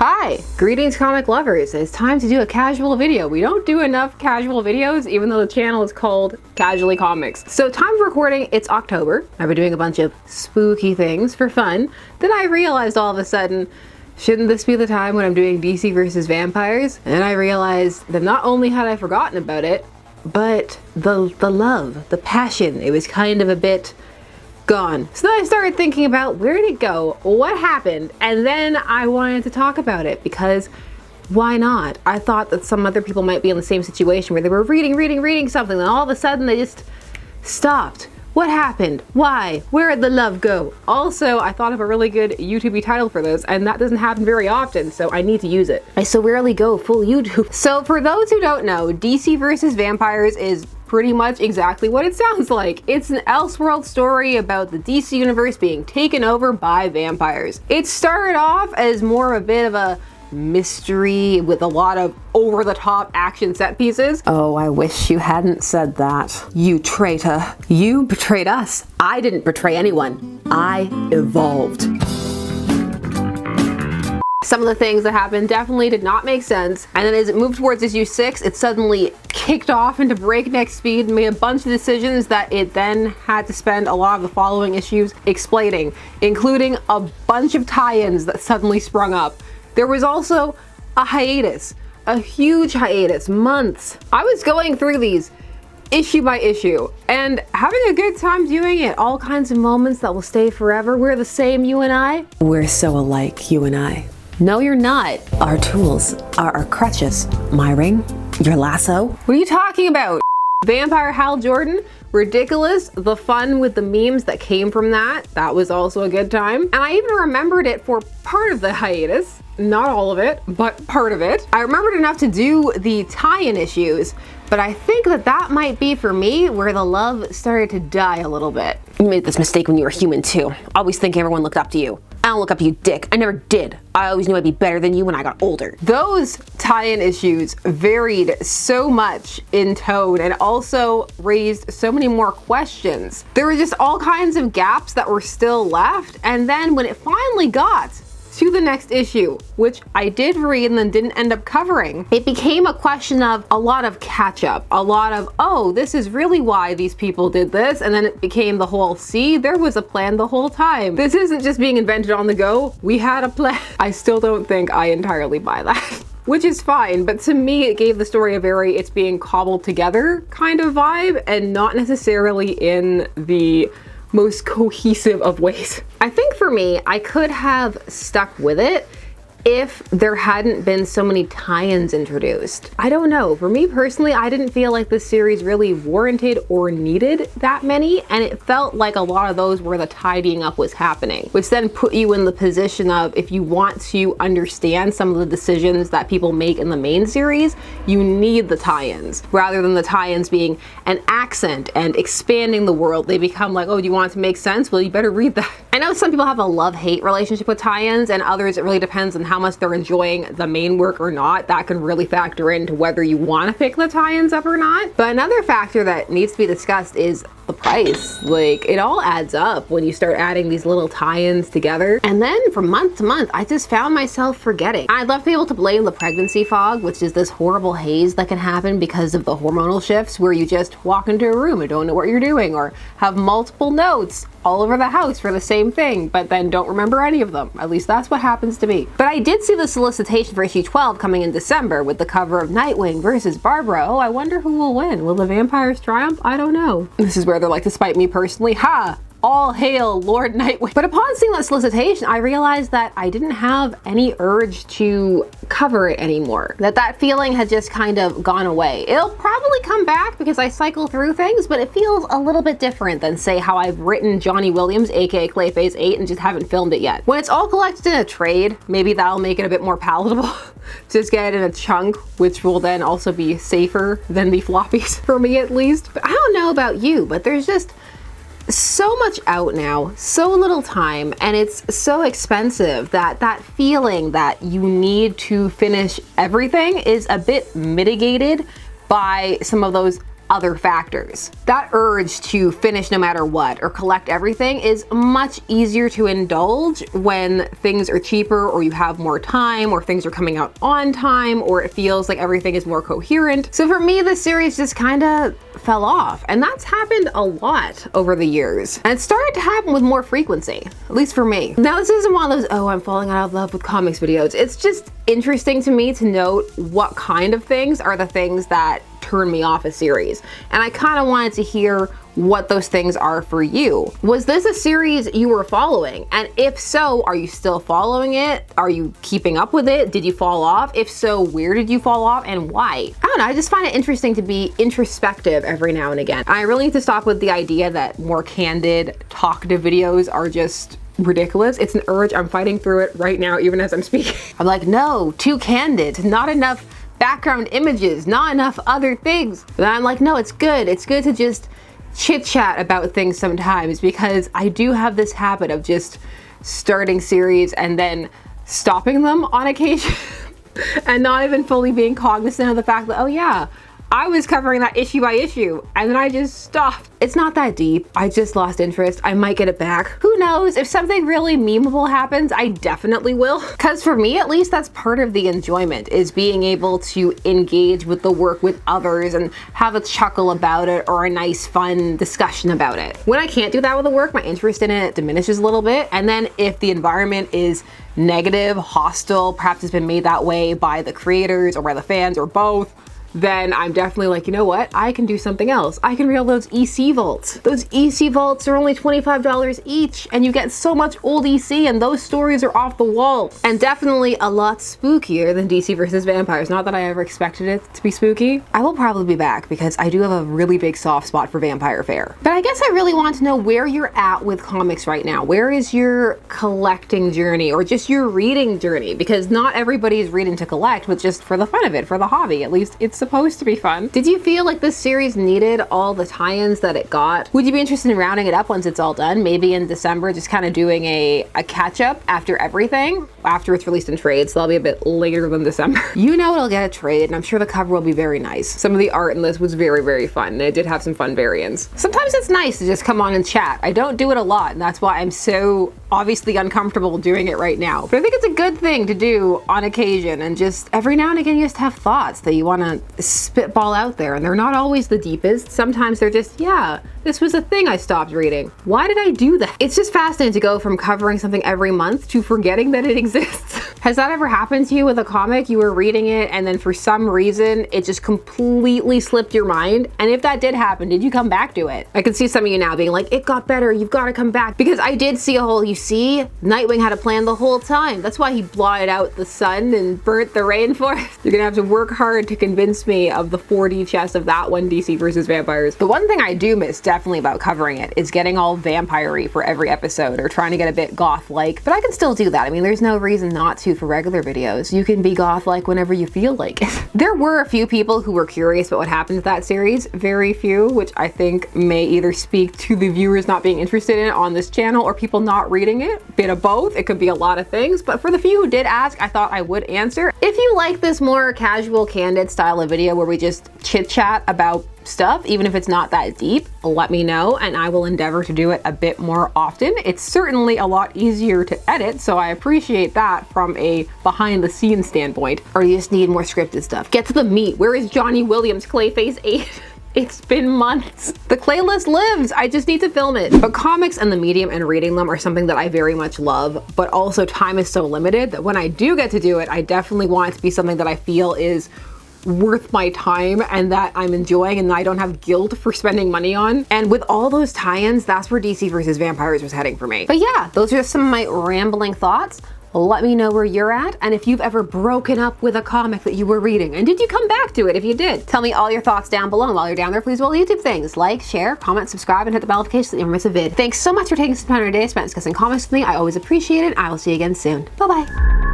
Hi! Greetings comic lovers, it's time to do a casual video. We don't do enough casual videos even though the channel is called Casually Comics. So time of recording, it's October. I've been doing a bunch of spooky things for fun. Then I realized all of a sudden, shouldn't this be the time when I'm doing DC versus vampires? And I realized that not only had I forgotten about it, but the love, the passion, it was kind of a bit gone. So then I started thinking about where did it go, what happened, and then I wanted to talk about it because why not? I thought that some other people might be in the same situation where they were reading something and all of a sudden they just stopped. What happened? Why? Where did the love go? Also, I thought of a really good YouTube title for this, and that doesn't happen very often, so I need to use it. I so rarely go full YouTube. So for those who don't know, DC versus vampires is pretty much exactly what it sounds like. It's an elseworld story about the DC universe being taken over by vampires. It started off as more of a bit of a mystery with a lot of over-the-top action set pieces. Oh, I wish you hadn't said that. You traitor. You betrayed us. I didn't betray anyone. I evolved. Some of the things that happened definitely did not make sense, and then as it moved towards issue 6, it suddenly kicked off into breakneck speed and made a bunch of decisions that it then had to spend a lot of the following issues explaining, including a bunch of tie-ins that suddenly sprung up. There was also a hiatus, a huge hiatus, months. I was going through these issue by issue and having a good time doing it. All kinds of moments that will stay forever. We're the same, you and I. We're so alike, you and I. No, you're not. Our tools are our crutches. My ring, your lasso. What are you talking about? Vampire Hal Jordan, ridiculous. The fun with the memes that came from that was also a good time. And I even remembered it for part of the hiatus. Not all of it, but part of it. I remembered enough to do the tie-in issues, but I think that might be for me where the love started to die a little bit. You made this mistake when you were human too. Always think everyone looked up to you. I don't look up to you, dick. I never did. I always knew I'd be better than you when I got older. Those tie-in issues varied so much in tone and also raised so many more questions. There were just all kinds of gaps that were still left, and then when it finally got to the next issue, which I did read and then didn't end up covering, it became a question of a lot of catch up, a lot of, oh, this is really why these people did this, and then it became the whole, see, there was a plan the whole time. This isn't just being invented on the go, we had a plan. I still don't think I entirely buy that. Which is fine, but to me it gave the story a very it's being cobbled together kind of vibe, and not necessarily in the most cohesive of ways. I think for me, I could have stuck with it if there hadn't been so many tie-ins introduced. I don't know, for me personally, I didn't feel like this series really warranted or needed that many, and it felt like a lot of those where the tidying up was happening, which then put you in the position of, if you want to understand some of the decisions that people make in the main series, you need the tie-ins, rather than the tie-ins being an accent and expanding the world. They become like, oh, do you want it to make sense? Well, you better read that. I know some people have a love-hate relationship with tie-ins, and others it really depends on how much they're enjoying the main work or not. That can really factor into whether you want to pick the tie-ins up or not. But another factor that needs to be discussed is the price. Like, it all adds up when you start adding these little tie-ins together. And then from month to month, I just found myself forgetting. I'd love to be able to blame the pregnancy fog, which is this horrible haze that can happen because of the hormonal shifts where you just walk into a room and don't know what you're doing, or have multiple notes all over the house for the same thing, but then don't remember any of them. At least that's what happens to me. But I did see the solicitation for issue 12 coming in December with the cover of Nightwing versus Barbara. Oh, I wonder who will win. Will the vampires triumph? I don't know. This is where they're like, to spite me personally. Ha! All hail Lord Nightwing. But upon seeing that solicitation, I realized that I didn't have any urge to cover it anymore. That feeling had just kind of gone away. It'll probably come back because I cycle through things, but it feels a little bit different than, say, how I've written Johnny Williams, aka Clayface 8, and just haven't filmed it yet. When it's all collected in a trade, maybe that'll make it a bit more palatable. Just get it in a chunk, which will then also be safer than the floppies, for me at least. But I don't know about you, but there's just so much out now, so little time, and it's so expensive that feeling that you need to finish everything is a bit mitigated by some of those other factors. That urge to finish no matter what or collect everything is much easier to indulge when things are cheaper, or you have more time, or things are coming out on time, or it feels like everything is more coherent. So for me, the series just kind of fell off, and that's happened a lot over the years. And it started to happen with more frequency, at least for me. Now, this isn't one of those, oh, I'm falling out of love with comics videos. It's just interesting to me to note what kind of things are the things that turn me off a series. And I kind of wanted to hear what those things are for you. Was this a series you were following? And if so, are you still following it? Are you keeping up with it? Did you fall off? If so, where did you fall off and why? I don't know, I just find it interesting to be introspective every now and again. I really need to stop with the idea that more candid, talkative videos are just ridiculous. It's an urge. I'm fighting through it right now, even as I'm speaking. I'm like, no, too candid, not enough background images, not enough other things. But I'm like, no, it's good. It's good to just chit chat about things sometimes, because I do have this habit of just starting series and then stopping them on occasion and not even fully being cognizant of the fact that, oh yeah, I was covering that issue by issue, and then I just stopped. It's not that deep. I just lost interest. I might get it back. Who knows? If something really memeable happens, I definitely will. Because for me, at least, that's part of the enjoyment, is being able to engage with the work with others and have a chuckle about it or a nice, fun discussion about it. When I can't do that with the work, my interest in it diminishes a little bit. And then if the environment is negative, hostile, perhaps it's been made that way by the creators or by the fans or both, then I'm definitely like, you know what? I can do something else. I can reel those EC vaults. Those EC vaults are only $25 each, and you get so much old EC, and those stories are off the wall. And definitely a lot spookier than DC versus Vampires. Not that I ever expected it to be spooky. I will probably be back because I do have a really big soft spot for Vampire Fair. But I guess I really want to know where you're at with comics right now. Where is your collecting journey, or just your reading journey? Because not everybody is reading to collect, but just for the fun of it, for the hobby. At least it's supposed to be fun. Did you feel like this series needed all the tie-ins that it got? Would you be interested in rounding it up once it's all done? Maybe in December, just kind of doing a catch-up after everything, after it's released in trades. So that'll be a bit later than December. You know it'll get a trade, and I'm sure the cover will be very nice. Some of the art in this was very, very fun, and it did have some fun variants. Sometimes it's nice to just come on and chat. I don't do it a lot, and that's why I'm so obviously uncomfortable doing it right now. But I think it's a good thing to do on occasion, and just every now and again you just have thoughts that you want to spitball out there, and they're not always the deepest. Sometimes they're just, yeah, this was a thing I stopped reading. Why did I do that? It's just fascinating to go from covering something every month to forgetting that it exists. Has that ever happened to you with a comic? You were reading it and then for some reason it just completely slipped your mind? And if that did happen, did you come back to it? I can see some of you now being like, it got better, you've got to come back. Because I did see a whole, you see, Nightwing had a plan the whole time. That's why he blotted out the sun and burnt the rainforest. You're gonna have to work hard to convince me of the 4D chest of that one, DC versus Vampires. The one thing I do miss definitely about covering it is getting all vampire-y for every episode, or trying to get a bit goth-like, but I can still do that. I mean, there's no reason not to for regular videos. You can be goth-like whenever you feel like it. There were a few people who were curious about what happened to that series, very few, which I think may either speak to the viewers not being interested in it on this channel or people not reading it. Bit of both. It could be a lot of things, but for the few who did ask, I thought I would answer. If you like this more casual, candid style of video where we just chit-chat about stuff, even if it's not that deep, let me know and I will endeavor to do it a bit more often. It's certainly a lot easier to edit, so I appreciate that from a behind the scenes standpoint. Or you just need more scripted stuff. Get to the meat. Where is Johnny Williams Clayface 8? It's been months. The playlist lives. I just need to film it. But comics and the medium and reading them are something that I very much love, but also time is so limited that when I do get to do it, I definitely want it to be something that I feel is worth my time and that I'm enjoying and I don't have guilt for spending money on. And with all those tie-ins, that's where DC versus Vampires was heading for me. But yeah, those are just some of my rambling thoughts. Let me know where you're at, and if you've ever broken up with a comic that you were reading, and did you come back to it if you did? Tell me all your thoughts down below, and while you're down there, please do all the YouTube things. Like, share, comment, subscribe, and hit the bell notification so that you never miss a vid. Thanks so much for taking some time in your day spent discussing comics with me. I always appreciate it. I will see you again soon. Bye-bye.